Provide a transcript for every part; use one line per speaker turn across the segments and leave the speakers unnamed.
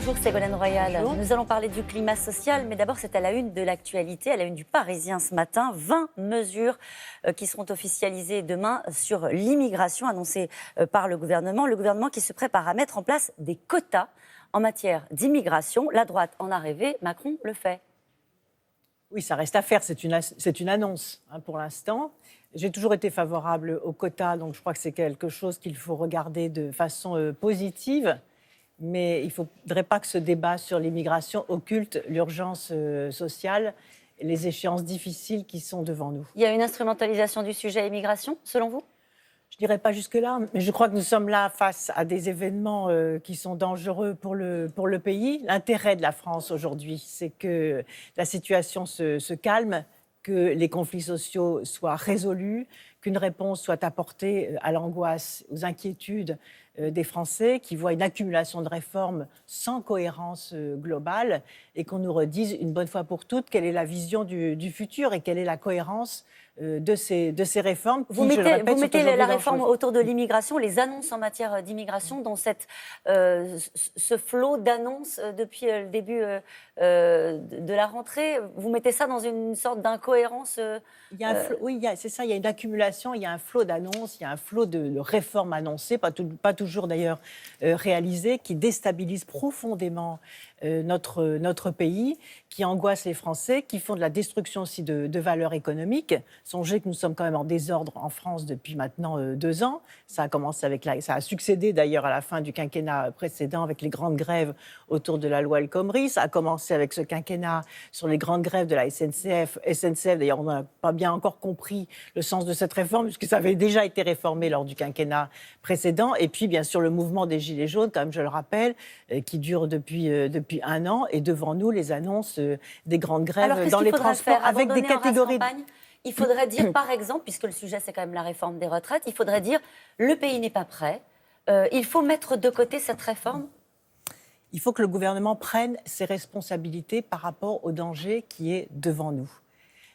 Bonjour Ségolène Royal.
Bonjour.
Nous allons parler du climat social, mais d'abord c'est à la une de l'actualité, à la une du Parisien ce matin. 20 mesures qui seront officialisées demain sur l'immigration annoncée par le gouvernement. Le gouvernement qui se prépare à mettre en place des quotas en matière d'immigration. La droite en a rêvé, Macron le fait.
Oui, ça reste à faire, c'est une annonce pour l'instant. J'ai toujours été favorable aux quotas, donc je crois que c'est quelque chose qu'il faut regarder de façon positive. Mais il ne faudrait pas que ce débat sur l'immigration occulte l'urgence sociale et les échéances difficiles qui sont devant nous.
Il y a une instrumentalisation du sujet immigration, selon vous ?
Je ne dirais pas jusque-là, mais je crois que nous sommes là face à des événements qui sont dangereux pour le pays. L'intérêt de la France aujourd'hui, c'est que la situation se calme, que les conflits sociaux soient résolus, qu'une réponse soit apportée à l'angoisse, aux inquiétudes des Français qui voient une accumulation de réformes sans cohérence globale et qu'on nous redise une bonne fois pour toutes quelle est la vision du futur et quelle est la cohérence de ces réformes.
Vous mettez la réforme autour de l'immigration, les annonces en matière d'immigration, dans ce flot d'annonces depuis le début de la rentrée. Vous mettez ça dans une sorte d'incohérence
Oui, c'est ça, il y a une accumulation, il y a un flot d'annonces, il y a un flot de réformes annoncées, pas toujours d'ailleurs réalisées, qui déstabilisent profondément notre pays, qui angoissent les Français, qui font de la destruction aussi de valeurs économiques. Songez que nous sommes quand même en désordre en France depuis maintenant 2 ans. Ça a commencé ça a succédé d'ailleurs à la fin du quinquennat précédent avec les grandes grèves autour de la loi El Khomri. Ça a commencé avec ce quinquennat sur les grandes grèves de la SNCF. SNCF, d'ailleurs, on n'a pas bien encore compris le sens de cette réforme, puisque ça avait déjà été réformé lors du quinquennat précédent. Et puis, bien sûr, le mouvement des Gilets jaunes, quand même, je le rappelle, qui dure depuis 1 an. Et devant nous, les annonces des grandes grèves dans les transports avec des catégories...
Il faudrait dire, par exemple, puisque le sujet c'est quand même la réforme des retraites, il faudrait dire le pays n'est pas prêt, il faut mettre de côté cette réforme.
Il faut que le gouvernement prenne ses responsabilités par rapport au danger qui est devant nous.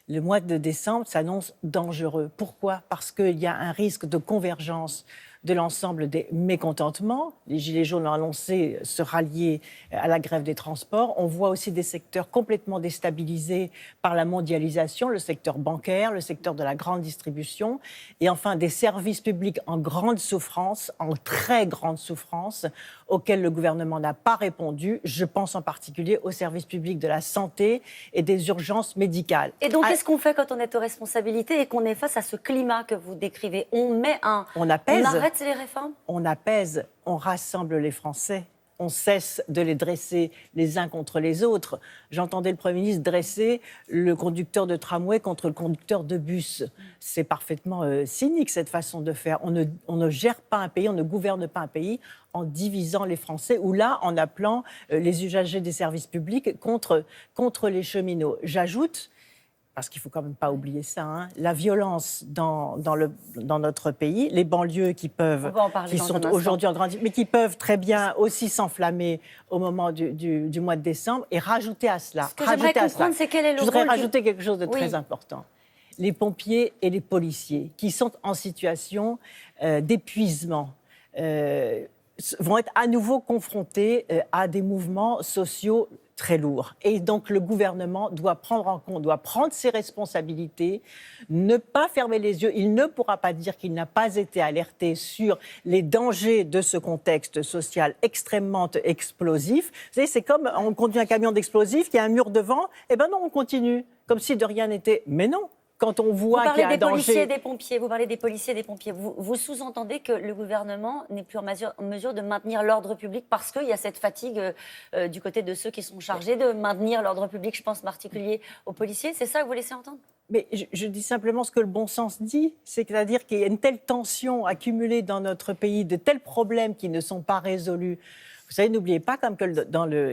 Le mois de décembre s'annonce dangereux. Pourquoi ? Parce qu'il y a un risque de convergence de l'ensemble des mécontentements. Les Gilets jaunes ont annoncé se rallier à la grève des transports. On voit aussi des secteurs complètement déstabilisés par la mondialisation, le secteur bancaire, le secteur de la grande distribution, et enfin des services publics en grande souffrance, en très grande souffrance, auxquels le gouvernement n'a pas répondu. Je pense en particulier aux services publics de la santé et des urgences médicales.
Et donc, qu'est-ce qu'on fait quand on est aux responsabilités et qu'on est face à ce climat que vous décrivez ? On arrête les réformes ?
On apaise, on rassemble les Français. On cesse de les dresser les uns contre les autres. J'entendais le Premier ministre dresser le conducteur de tramway contre le conducteur de bus. C'est parfaitement cynique, cette façon de faire. On ne gère pas un pays, on ne gouverne pas un pays en divisant les Français ou là, en appelant les usagers des services publics contre les cheminots. J'ajoute, parce qu'il ne faut quand même pas oublier ça, la violence dans notre pays, les banlieues qui sont aujourd'hui en grande... mais qui peuvent très bien aussi s'enflammer au moment du mois de décembre, et rajouter à cela...
Ce que j'aimerais comprendre, c'est quel est le rôle...
Je voudrais rajouter quelque chose de très important. Les pompiers et les policiers qui sont en situation d'épuisement vont être à nouveau confrontés à des mouvements sociaux très lourd. Et donc, le gouvernement doit prendre en compte, doit prendre ses responsabilités, ne pas fermer les yeux. Il ne pourra pas dire qu'il n'a pas été alerté sur les dangers de ce contexte social extrêmement explosif. Vous savez, c'est comme on conduit un camion d'explosifs, il y a un mur devant, et ben non, on continue, comme si de rien n'était. Mais non. Quand on voit qu'il y a un danger...
Vous parlez des policiers et des pompiers. Vous sous-entendez que le gouvernement n'est plus en mesure de maintenir l'ordre public parce qu'il y a cette fatigue du côté de ceux qui sont chargés de maintenir l'ordre public, je pense en particulier aux policiers. C'est ça que vous laissez entendre ?
Mais je dis simplement ce que le bon sens dit, c'est-à-dire qu'il y a une telle tension accumulée dans notre pays, de tels problèmes qui ne sont pas résolus. Vous savez, n'oubliez pas comme que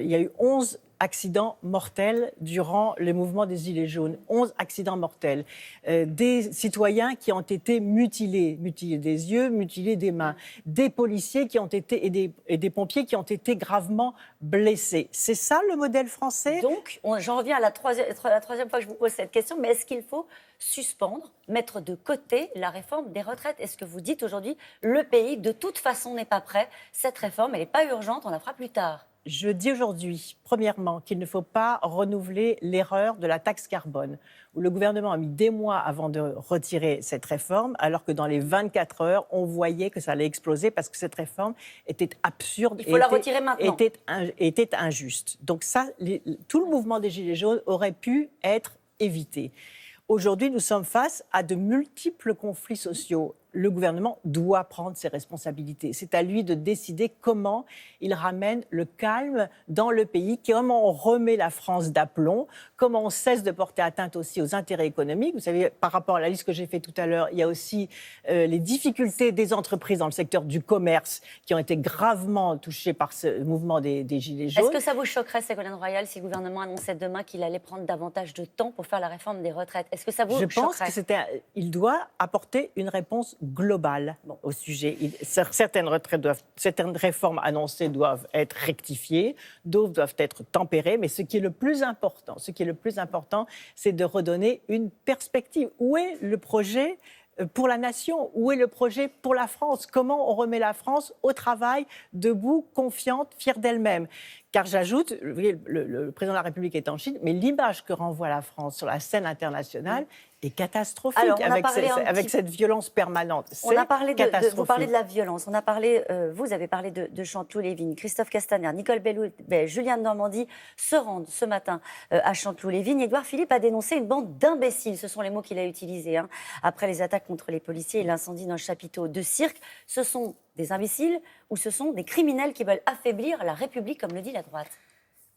il y a eu 11 accidents mortels durant le mouvement des Gilets jaunes. 11 accidents mortels. Des citoyens qui ont été mutilés des yeux, mutilés des mains. Des policiers qui ont été, et des pompiers qui ont été gravement blessés. C'est ça le modèle français ?
Donc, j'en reviens à la troisième fois que je vous pose cette question, mais est-ce qu'il faut suspendre, mettre de côté la réforme des retraites ? Est-ce que vous dites aujourd'hui, le pays de toute façon n'est pas prêt, cette réforme, elle n'est pas urgente, on la fera plus tard ?
Je dis aujourd'hui, premièrement, qu'il ne faut pas renouveler l'erreur de la taxe carbone, où le gouvernement a mis des mois avant de retirer cette réforme, alors que dans les 24 heures, on voyait que ça allait exploser parce que cette réforme était absurde.
Il faut la retirer maintenant.
Était injuste. Donc ça, tout le mouvement des Gilets jaunes aurait pu être évité. Aujourd'hui, nous sommes face à de multiples conflits sociaux. Le gouvernement doit prendre ses responsabilités. C'est à lui de décider comment il ramène le calme dans le pays, comment on remet la France d'aplomb, comment on cesse de porter atteinte aussi aux intérêts économiques. Vous savez, par rapport à la liste que j'ai faite tout à l'heure, il y a aussi les difficultés des entreprises dans le secteur du commerce qui ont été gravement touchées par ce mouvement des Gilets jaunes.
Est-ce que ça vous choquerait, Ségolène Royal, si le gouvernement annonçait demain qu'il allait prendre davantage de temps pour faire la réforme des retraites? Est-ce que ça vous choquerait?
Je pense qu'il doit apporter une réponse globale au sujet. Certaines réformes annoncées doivent être rectifiées, d'autres doivent être tempérées, mais ce qui est le plus important, c'est de redonner une perspective. Où est le projet pour la nation? Où est le projet pour la France? Comment on remet la France au travail, debout, confiante, fière d'elle-même? Car j'ajoute, le président de la République est en Chine, mais l'image que renvoie la France sur la scène internationale est catastrophique.
Alors,
avec cette violence permanente.
Vous parlez de la violence. Vous avez parlé de Chanteloup-les-Vignes. Christophe Castaner, Nicole Belloubet, Julien de Normandie se rendent ce matin à Chanteloup-les-Vignes. Édouard Philippe a dénoncé une bande d'imbéciles. Ce sont les mots qu'il a utilisés après les attaques contre les policiers et l'incendie d'un chapiteau de cirque. Ce sont des imbéciles ou ce sont des criminels qui veulent affaiblir la République, comme le dit la droite?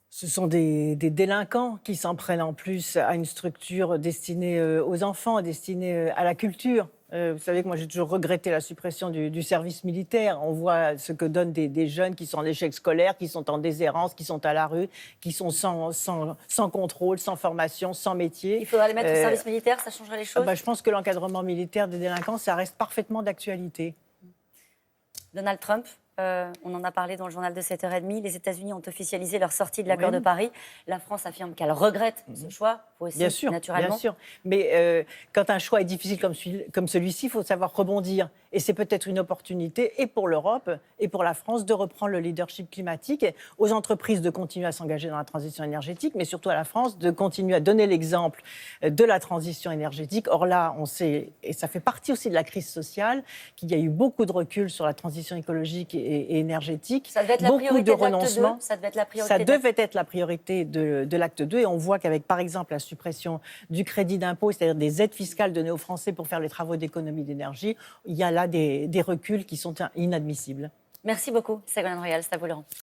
Ce sont des délinquants qui s'en prennent en plus à une structure destinée aux enfants, destinée à la culture. Vous savez que moi, j'ai toujours regretté la suppression du service militaire. On voit ce que donnent des jeunes qui sont en échec scolaire, qui sont en déshérence, qui sont à la rue, qui sont sans contrôle, sans formation, sans métier.
Il faudra les mettre au service militaire, ça changerait les choses?
Je pense que l'encadrement militaire des délinquants, ça reste parfaitement d'actualité.
Donald Trump, on en a parlé dans le journal de 7h30. Les États-Unis ont officialisé leur sortie de l'accord de Paris. La France affirme qu'elle regrette ce choix. Vous aussi,
bien sûr,
naturellement.
Bien sûr. Mais quand un choix est difficile comme celui-ci, il faut savoir rebondir. Et c'est peut-être une opportunité, et pour l'Europe, et pour la France, de reprendre le leadership climatique, aux entreprises de continuer à s'engager dans la transition énergétique, mais surtout à la France de continuer à donner l'exemple de la transition énergétique. Or là, on sait, et ça fait partie aussi de la crise sociale, qu'il y a eu beaucoup de recul sur la transition écologique et énergétique.
Ça devait être la priorité de l'acte 2. Ça
devait être la priorité de l'acte 2. Et on voit qu'avec, par exemple, la suppression du crédit d'impôt, c'est-à-dire des aides fiscales données aux Français pour faire les travaux d'économie d'énergie, il y a là des reculs qui sont inadmissibles.
Merci beaucoup, Ségolène Royal, c'est à vous, Laurent.